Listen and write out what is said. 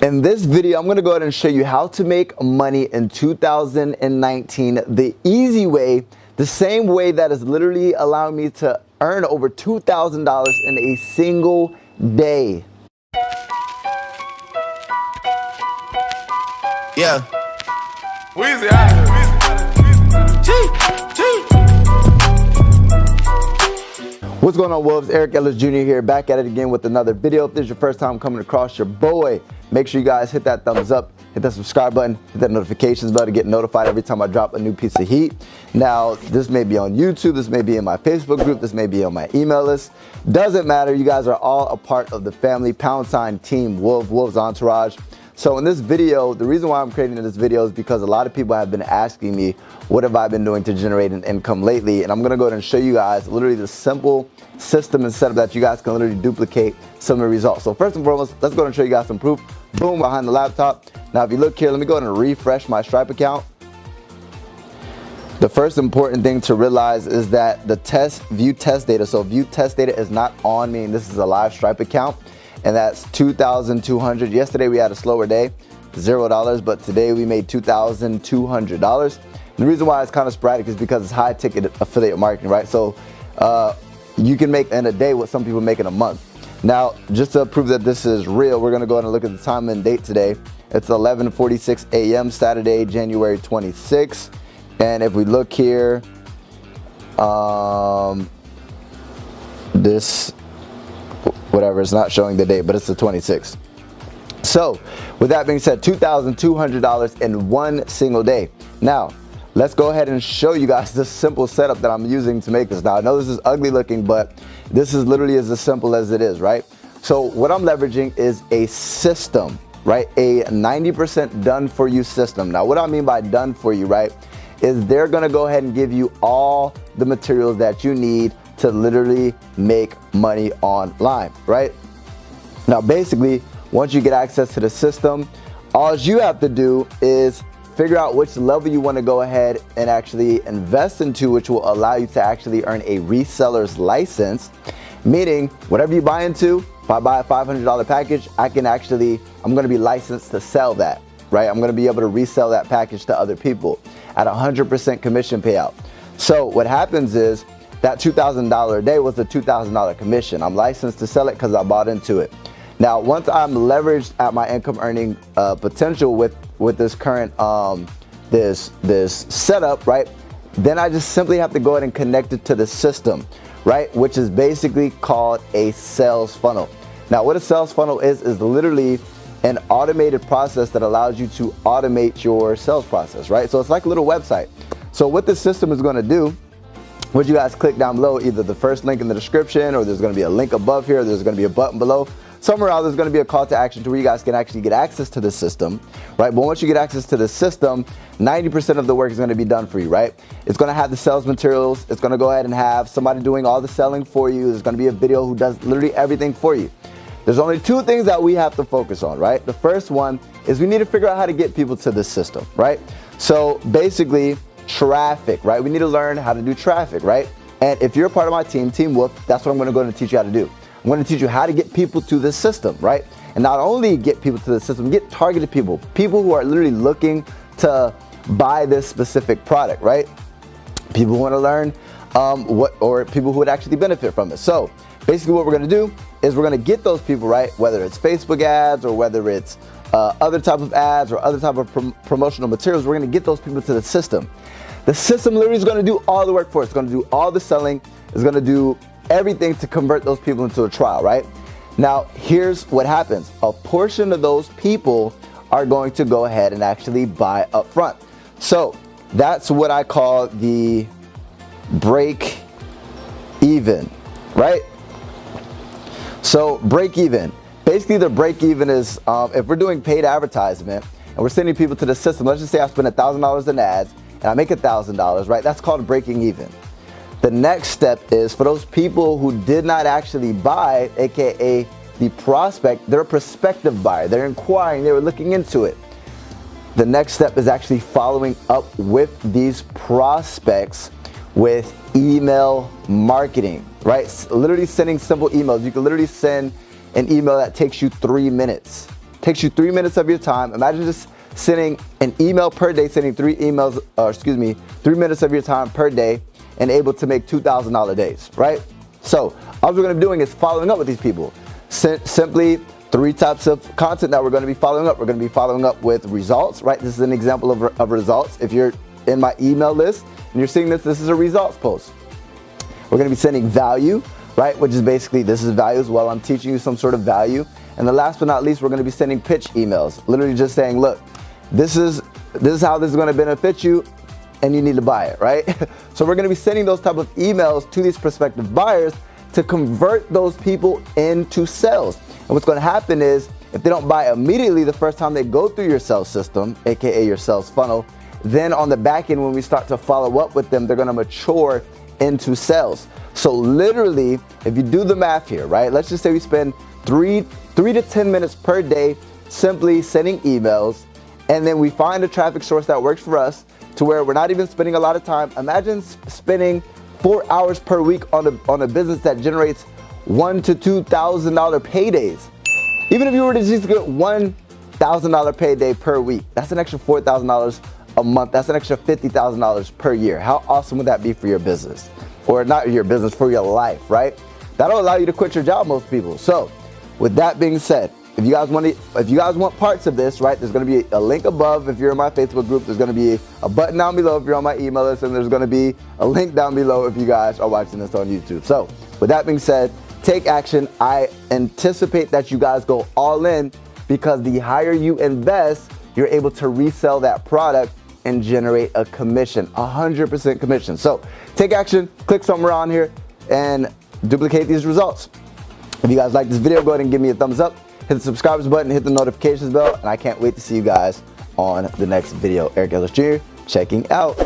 In this video, I'm going to go ahead and show you how to make money in 2019 the easy way, the same way that is literally allowing me to earn over $2,000 in a single day. Yeah. Weezy out of here. What's going on, Wolves? Eric Ellis Jr. here, back at it again with another video. If this is your first time coming across your boy, make sure you guys hit that thumbs up, hit that subscribe button, hit that notifications button to get notified every time I drop a new piece of heat. Now, this may be on YouTube, this may be in my Facebook group, this may be on my email list. Doesn't matter, you guys are all a part of the family, # Team Wolf, Wolves Entourage. So in this video, the reason why I'm creating this video is because a lot of people have been asking me, what have I been doing to generate an income lately? And I'm gonna go ahead and show you guys literally the simple system and setup that you guys can literally duplicate some of the results. So first and foremost, let's go ahead and show you guys some proof. Boom, behind the laptop. Now, if you look here, let me go ahead and refresh my Stripe account. The first important thing to realize is that the view test data. So view test data is not on me, and this is a live Stripe account. And that's 2,200. Yesterday we had a slower day, $0, but today we made $2,200. The reason why it's kind of sporadic is because it's high ticket affiliate marketing, right? So you can make in a day what some people make in a month. Now, just to prove that this is real, we're gonna go ahead and look at the time and date today. It's 11:46 a.m. Saturday, January 26th. And if we look here, whatever, it's not showing the date, but it's the 26th. So with that being said, $2,200 in one single day. Now, let's go ahead and show you guys this simple setup that I'm using to make this. Now, I know this is ugly looking, but this is literally as simple as it is, right? So what I'm leveraging is a system, right? A 90% done for you system. Now, what I mean by done for you, right, is they're gonna go ahead and give you all the materials that you need to literally make money online, right? Now, basically, once you get access to the system, all you have to do is figure out which level you want to go ahead and actually invest into, which will allow you to actually earn a reseller's license, meaning whatever you buy into, if I buy a $500 package, I'm going to be licensed to sell that, right? I'm going to be able to resell that package to other people at 100% commission payout. So what happens is that $2,000 a day was the $2,000 commission. I'm licensed to sell it because I bought into it. Now, once I'm leveraged at my income earning potential with this current this setup, right, then I just simply have to go ahead and connect it to the system, right, which is basically called a sales funnel. Now, what a sales funnel is literally an automated process that allows you to automate your sales process, right? So it's like a little website. So what this system is going to do, would you guys click down below, either the first link in the description, or there's going to be a link above here, there's going to be a button below. Somewhere else, there's going to be a call to action to where you guys can actually get access to the system, right? But once you get access to the system, 90% of the work is going to be done for you, right? It's going to have the sales materials. It's going to go ahead and have somebody doing all the selling for you. There's going to be a video who does literally everything for you. There's only two things that we have to focus on, right? The first one is we need to figure out how to get people to this system, right? So basically, traffic, right? We need to learn how to do traffic, right? And if you're a part of my team, Team Wolf, that's what I'm going to go and teach you how to do. I'm going to teach you how to get people to this system, right? And not only get people to the system, get targeted people who are literally looking to buy this specific product, right? People who want to learn or people who would actually benefit from it. So basically what we're going to do is we're going to get those people, right? Whether it's Facebook ads or whether it's other type of ads or other type of promotional materials, we're going to get those people to the system. The system literally is going to do all the work for us. It's going to do all the selling. It's going to do everything to convert those people into a trial, right? Now, here's what happens. A portion of those people are going to go ahead and actually buy up front. So that's what I call the break even, right? So break even. Basically, the break even is if we're doing paid advertisement and we're sending people to the system, let's just say I spend $1,000 in ads and I make $1,000, right? That's called breaking even. The next step is for those people who did not actually buy, AKA the prospect, they're a prospective buyer. They're inquiring, they were looking into it. The next step is actually following up with these prospects with email marketing, right? Literally sending simple emails. You can literally send an email that takes you 3 minutes. Takes you 3 minutes of your time. Imagine just sending an email per day, sending 3 minutes of your time per day, and able to make $2,000 days, right? So all we're gonna be doing is following up with these people. Simply 3 types of content that we're gonna be following up. We're gonna be following up with results, right? This is an example of results. If you're in my email list and you're seeing this is a results post. We're gonna be sending value, right? Which is basically, this is value as well. I'm teaching you some sort of value. And the last but not least, we're gonna be sending pitch emails. Literally just saying, look, this is how this is gonna benefit you and you need to buy it, right? So we're gonna be sending those type of emails to these prospective buyers to convert those people into sales. And what's gonna happen is, if they don't buy immediately the first time they go through your sales system, AKA your sales funnel, then on the back end, when we start to follow up with them, they're gonna mature into sales. So literally, if you do the math here, right? Let's just say we spend 3 to 10 minutes per day simply sending emails, and then we find a traffic source that works for us to where we're not even spending a lot of time. Imagine spending 4 hours per week on a business that generates $1,000 to $2,000 paydays. Even if you were to just get $1,000 payday per week, that's an extra $4,000 a month. That's an extra $50,000 per year. How awesome would that be for your business? Or not your business, for your life, right? That'll allow you to quit your job, most people. So with that being said, if you guys want parts of this, right, there's gonna be a link above if you're in my Facebook group. There's gonna be a button down below if you're on my email list, and there's gonna be a link down below if you guys are watching this on YouTube. So with that being said, take action. I anticipate that you guys go all in, because the higher you invest, you're able to resell that product and generate a commission, 100% commission. So take action, click somewhere on here and duplicate these results. If you guys like this video, go ahead and give me a thumbs up, hit the subscribe button, hit the notifications bell, and I can't wait to see you guys on the next video. Eric Ellis Jr. checking out.